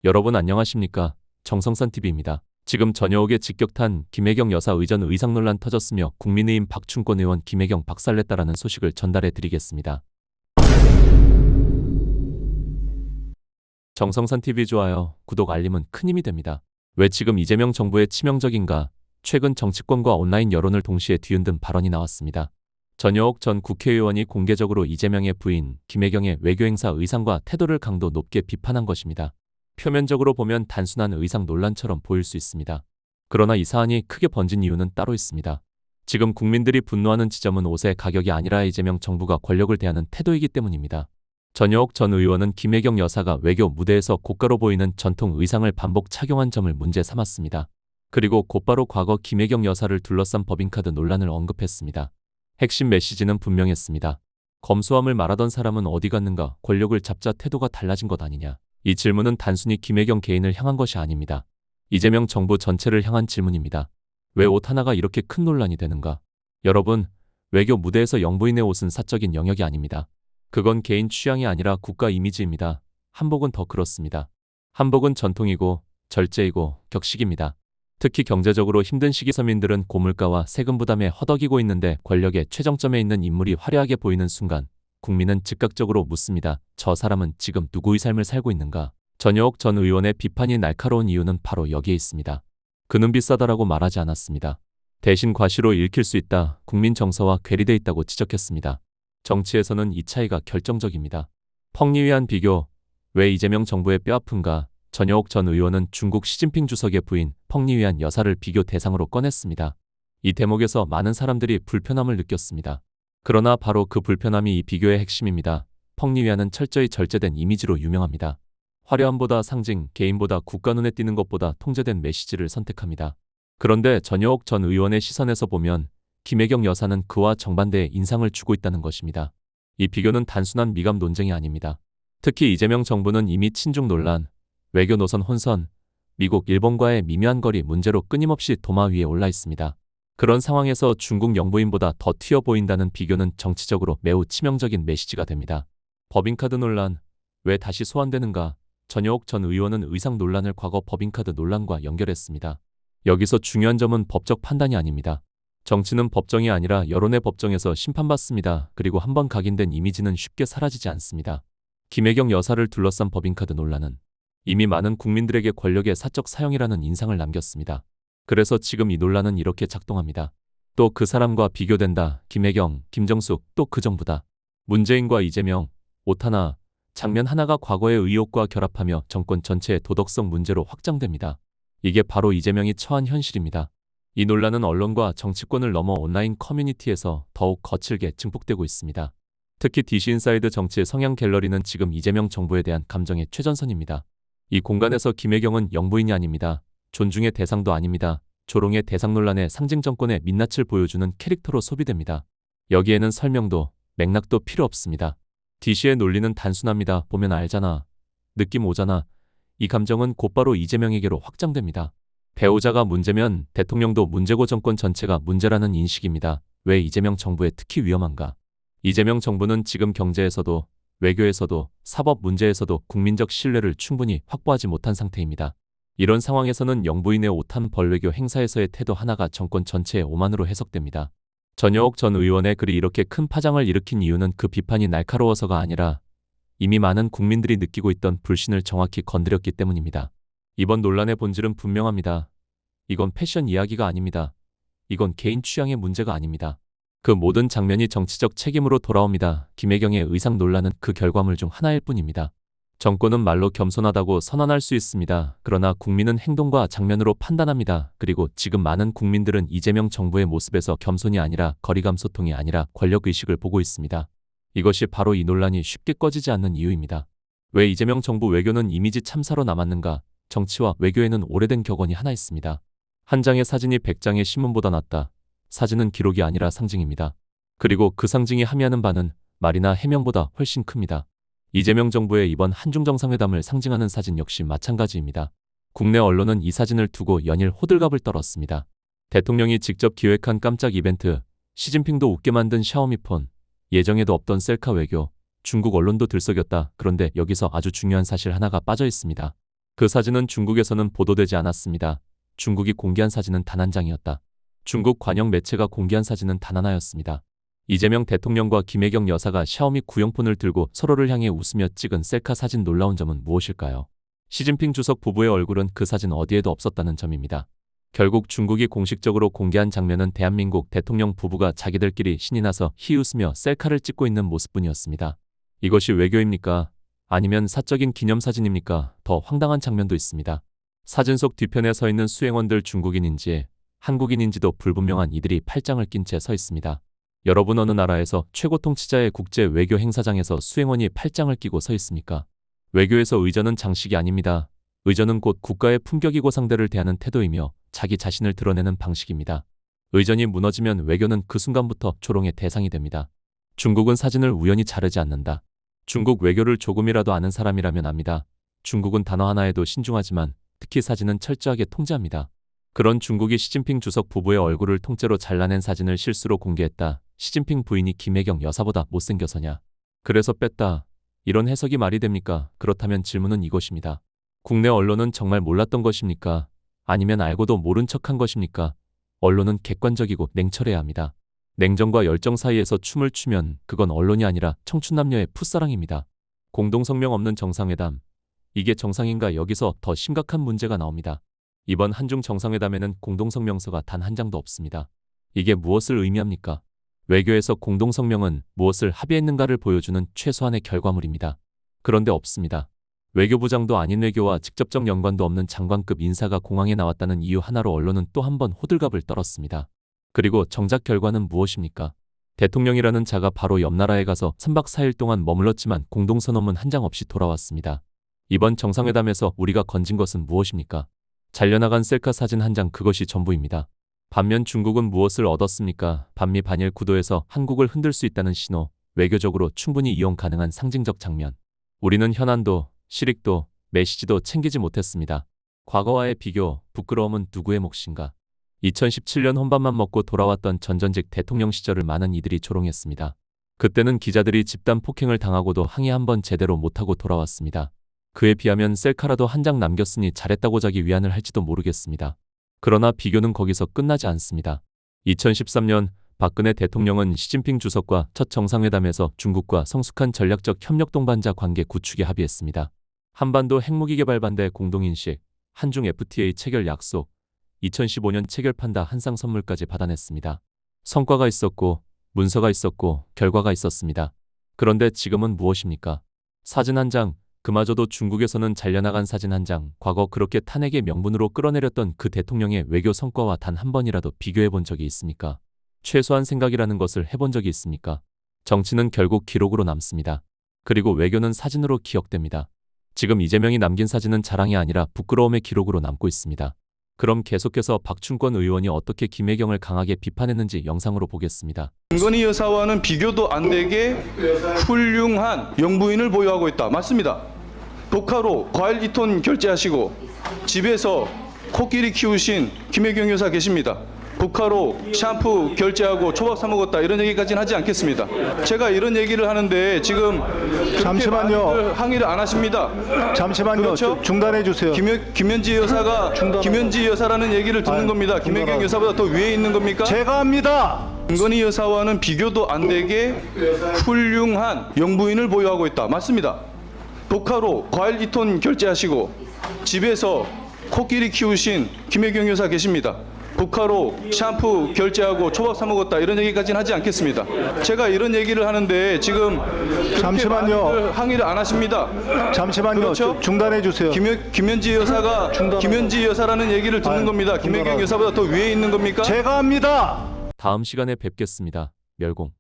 여러분 안녕하십니까? 정성선TV입니다. 지금 저녁에 직격탄 김혜경 여사 의전 의상 논란 터졌으며 국민의힘 박충권 의원 김혜경 박살냈다라는 소식을 전달해 드리겠습니다. 정성선TV 좋아요, 구독 알림은 큰 힘이 됩니다. 왜 지금 이재명 정부의 치명적인가? 최근 정치권과 온라인 여론을 동시에 뒤흔든 발언이 나왔습니다. 전효옥 전 국회의원이 공개적으로 이재명의 부인 김혜경의 외교행사 의상과 태도를 강도 높게 비판한 것입니다. 표면적으로 보면 단순한 의상 논란처럼 보일 수 있습니다. 그러나 이 사안이 크게 번진 이유는 따로 있습니다. 지금 국민들이 분노하는 지점은 옷의 가격이 아니라 이재명 정부가 권력을 대하는 태도이기 때문입니다. 전효옥 전 의원은 김혜경 여사가 외교 무대에서 고가로 보이는 전통 의상을 반복 착용한 점을 문제 삼았습니다. 그리고 곧바로 과거 김혜경 여사를 둘러싼 법인카드 논란을 언급했습니다. 핵심 메시지는 분명했습니다. 검소함을 말하던 사람은 어디 갔는가? 권력을 잡자 태도가 달라진 것 아니냐? 이 질문은 단순히 김혜경 개인을 향한 것이 아닙니다. 이재명 정부 전체를 향한 질문입니다. 왜 옷 하나가 이렇게 큰 논란이 되는가? 여러분, 외교 무대에서 영부인의 옷은 사적인 영역이 아닙니다. 그건 개인 취향이 아니라 국가 이미지입니다. 한복은 더 그렇습니다. 한복은 전통이고 절제이고 격식입니다. 특히 경제적으로 힘든 시기 서민들은 고물가와 세금 부담에 허덕이고 있는데 권력의 최정점에 있는 인물이 화려하게 보이는 순간 국민은 즉각적으로 묻습니다. 저 사람은 지금 누구의 삶을 살고 있는가? 전효옥 전 의원의 비판이 날카로운 이유는 바로 여기에 있습니다. 그는 비싸다라고 말하지 않았습니다. 대신 과시로 읽힐 수 있다. 국민 정서와 괴리돼 있다고 지적했습니다. 정치에서는 이 차이가 결정적입니다. 펑리위한 비교. 왜 이재명 정부의 뼈아픈가? 전효옥 전 의원은 중국 시진핑 주석의 부인 펑리위한 여사를 비교 대상으로 꺼냈습니다. 이 대목에서 많은 사람들이 불편함을 느꼈습니다. 그러나 바로 그 불편함이 이 비교의 핵심입니다. 펑리위안은 철저히 절제된 이미지로 유명합니다. 화려함보다 상징, 개인보다 국가 눈에 띄는 것보다 통제된 메시지를 선택합니다. 그런데 전효옥 전 의원의 시선에서 보면 김혜경 여사는 그와 정반대의 인상을 주고 있다는 것입니다. 이 비교는 단순한 미감 논쟁이 아닙니다. 특히 이재명 정부는 이미 친중 논란, 외교 노선 혼선, 미국, 일본과의 미묘한 거리 문제로 끊임없이 도마 위에 올라 있습니다. 그런 상황에서 중국 영부인보다 더 튀어 보인다는 비교는 정치적으로 매우 치명적인 메시지가 됩니다. 법인카드 논란, 왜 다시 소환되는가? 전효옥 전 의원은 의상 논란을 과거 법인카드 논란과 연결했습니다. 여기서 중요한 점은 법적 판단이 아닙니다. 정치는 법정이 아니라 여론의 법정에서 심판받습니다. 그리고 한번 각인된 이미지는 쉽게 사라지지 않습니다. 김혜경 여사를 둘러싼 법인카드 논란은 이미 많은 국민들에게 권력의 사적 사용이라는 인상을 남겼습니다. 그래서 지금 이 논란은 이렇게 작동합니다. 또 그 사람과 비교된다. 김혜경, 김정숙, 또 그 정부다. 문재인과 이재명, 옷 하나, 장면 하나가 과거의 의혹과 결합하며 정권 전체의 도덕성 문제로 확장됩니다. 이게 바로 이재명이 처한 현실입니다. 이 논란은 언론과 정치권을 넘어 온라인 커뮤니티에서 더욱 거칠게 증폭되고 있습니다. 특히 DC인사이드 정치의 성향 갤러리는 지금 이재명 정부에 대한 감정의 최전선입니다. 이 공간에서 김혜경은 영부인이 아닙니다. 존중의 대상도 아닙니다. 조롱의 대상 논란의 상징 정권의 민낯을 보여주는 캐릭터로 소비됩니다. 여기에는 설명도 맥락도 필요 없습니다. DC의 논리는 단순합니다. 보면 알잖아. 느낌 오잖아. 이 감정은 곧바로 이재명에게로 확장됩니다. 배우자가 문제면 대통령도 문제고 정권 전체가 문제라는 인식입니다. 왜 이재명 정부에 특히 위험한가? 이재명 정부는 지금 경제에서도 외교에서도 사법 문제에서도 국민적 신뢰를 충분히 확보하지 못한 상태입니다. 이런 상황에서는 영부인의 오탄 벌외교 행사에서의 태도 하나가 정권 전체의 오만으로 해석됩니다. 전효옥 전 의원의 글이 이렇게 큰 파장을 일으킨 이유는 그 비판이 날카로워서가 아니라 이미 많은 국민들이 느끼고 있던 불신을 정확히 건드렸기 때문입니다. 이번 논란의 본질은 분명합니다. 이건 패션 이야기가 아닙니다. 이건 개인 취향의 문제가 아닙니다. 그 모든 장면이 정치적 책임으로 돌아옵니다. 김혜경의 의상 논란은 그 결과물 중 하나일 뿐입니다. 정권은 말로 겸손하다고 선언할 수 있습니다. 그러나 국민은 행동과 장면으로 판단합니다. 그리고 지금 많은 국민들은 이재명 정부의 모습에서 겸손이 아니라 거리감 소통이 아니라 권력의식을 보고 있습니다. 이것이 바로 이 논란이 쉽게 꺼지지 않는 이유입니다. 왜 이재명 정부 외교는 이미지 참사로 남았는가? 정치와 외교에는 오래된 격언이 하나 있습니다. 한 장의 사진이 100장의 신문보다 낫다. 사진은 기록이 아니라 상징입니다. 그리고 그 상징이 함의하는 바는 말이나 해명보다 훨씬 큽니다. 이재명 정부의 이번 한중 정상회담을 상징하는 사진 역시 마찬가지입니다. 국내 언론은 이 사진을 두고 연일 호들갑을 떨었습니다. 대통령이 직접 기획한 깜짝 이벤트, 시진핑도 웃게 만든 샤오미 폰, 예정에도 없던 셀카 외교, 중국 언론도 들썩였다. 그런데 여기서 아주 중요한 사실 하나가 빠져 있습니다. 그 사진은 중국에서는 보도되지 않았습니다. 중국이 공개한 사진은 단 한 장이었다. 중국 관영 매체가 공개한 사진은 단 하나였습니다. 이재명 대통령과 김혜경 여사가 샤오미 구형폰을 들고 서로를 향해 웃으며 찍은 셀카 사진. 놀라운 점은 무엇일까요? 시진핑 주석 부부의 얼굴은 그 사진 어디에도 없었다는 점입니다. 결국 중국이 공식적으로 공개한 장면은 대한민국 대통령 부부가 자기들끼리 신이 나서 희웃으며 셀카를 찍고 있는 모습뿐이었습니다. 이것이 외교입니까? 아니면 사적인 기념사진입니까? 더 황당한 장면도 있습니다. 사진 속 뒤편에 서 있는 수행원들 중국인인지 한국인인지도 불분명한 이들이 팔짱을 낀 채 서 있습니다. 여러분, 어느 나라에서 최고 통치자의 국제 외교 행사장에서 수행원이 팔짱을 끼고 서 있습니까? 외교에서 의전은 장식이 아닙니다. 의전은 곧 국가의 품격이고 상대를 대하는 태도이며 자기 자신을 드러내는 방식입니다. 의전이 무너지면 외교는 그 순간부터 조롱의 대상이 됩니다. 중국은 사진을 우연히 자르지 않는다. 중국 외교를 조금이라도 아는 사람이라면 압니다. 중국은 단어 하나에도 신중하지만 특히 사진은 철저하게 통제합니다. 그런 중국이 시진핑 주석 부부의 얼굴을 통째로 잘라낸 사진을 실수로 공개했다. 시진핑 부인이 김혜경 여사보다 못생겨서냐? 그래서 뺐다. 이런 해석이 말이 됩니까? 그렇다면 질문은 이것입니다. 국내 언론은 정말 몰랐던 것입니까? 아니면 알고도 모른 척한 것입니까? 언론은 객관적이고 냉철해야 합니다. 냉정과 열정 사이에서 춤을 추면 그건 언론이 아니라 청춘남녀의 풋사랑입니다. 공동성명 없는 정상회담. 이게 정상인가? 여기서 더 심각한 문제가 나옵니다. 이번 한중 정상회담에는 공동성명서가 단 한 장도 없습니다. 이게 무엇을 의미합니까? 외교에서 공동성명은 무엇을 합의했는가를 보여주는 최소한의 결과물입니다. 그런데 없습니다. 외교부장도 아닌 외교와 직접적 연관도 없는 장관급 인사가 공항에 나왔다는 이유 하나로 언론은 또 한 번 호들갑을 떨었습니다. 그리고 정작 결과는 무엇입니까? 대통령이라는 자가 바로 옆 나라에 가서 3박 4일 동안 머물렀지만 공동선언문 한 장 없이 돌아왔습니다. 이번 정상회담에서 우리가 건진 것은 무엇입니까? 잘려나간 셀카 사진 한 장, 그것이 전부입니다. 반면 중국은 무엇을 얻었습니까? 반미 반일 구도에서 한국을 흔들 수 있다는 신호, 외교적으로 충분히 이용 가능한 상징적 장면. 우리는 현안도, 실익도, 메시지도 챙기지 못했습니다. 과거와의 비교, 부끄러움은 누구의 몫인가? 2017년 혼밥만 먹고 돌아왔던 전전직 대통령 시절을 많은 이들이 조롱했습니다. 그때는 기자들이 집단 폭행을 당하고도 항의 한번 제대로 못하고 돌아왔습니다. 그에 비하면 셀카라도 한 장 남겼으니 잘했다고 자기 위안을 할지도 모르겠습니다. 그러나 비교는 거기서 끝나지 않습니다. 2013년 박근혜 대통령은 시진핑 주석과 첫 정상회담에서 중국과 성숙한 전략적 협력 동반자 관계 구축에 합의했습니다. 한반도 핵무기 개발 반대 공동인식, 한중 FTA 체결 약속, 2015년 체결 판다 한상 선물까지 받아냈습니다. 성과가 있었고 문서가 있었고 결과가 있었습니다. 그런데 지금은 무엇입니까? 사진 한 장, 그마저도 중국에서는 잘려나간 사진 한 장. 과거 그렇게 탄핵의 명분으로 끌어내렸던 그 대통령의 외교 성과와 단 한 번이라도 비교해 본 적이 있습니까? 최소한 생각이라는 것을 해본 적이 있습니까? 정치는 결국 기록으로 남습니다. 그리고 외교는 사진으로 기억됩니다. 지금 이재명이 남긴 사진은 자랑이 아니라 부끄러움의 기록으로 남고 있습니다. 그럼 계속해서 박충권 의원이 어떻게 김혜경을 강하게 비판했는지 영상으로 보겠습니다. 김건희 여사와는 비교도 안 되게 훌륭한 영부인을 보유하고 있다. 맞습니다. 독하로 과일 2톤 결제하시고 집에서 코끼리 키우신 김혜경 여사 계십니다. 독하로 샴푸 결제하고 초밥 사 먹었다, 이런 얘기까지는 하지 않겠습니다. 제가 이런 얘기를 하는데 지금 잠시만요. 항의를 안 하십니다. 잠시만요. 그렇죠? 중단해 주세요. 김현지 여사가 김현지 여사라는 얘기를 듣는 겁니다. 김혜경 여사보다 더 위에 있는 겁니까? 제가 합니다. 김건희 여사와는 비교도 안 되게 훌륭한 영부인을 보유하고 있다. 맞습니다. 독하로 과일 2톤 결제하시고 집에서 코끼리 키우신 김혜경 여사 계십니다. 독하로 샴푸 결제하고 초밥 사 먹었다, 이런 얘기까지는 하지 않겠습니다. 제가 이런 얘기를 하는데 지금 잠시만요. 항의를 안 하십니다. 잠시만요. 그렇죠? 중단해 주세요. 김현지 여사가 김현지 여사라는 얘기를 듣는 겁니다. 김혜경 여사보다 더 위에 있는 겁니까? 제가 합니다. 다음 시간에 뵙겠습니다. 멸공.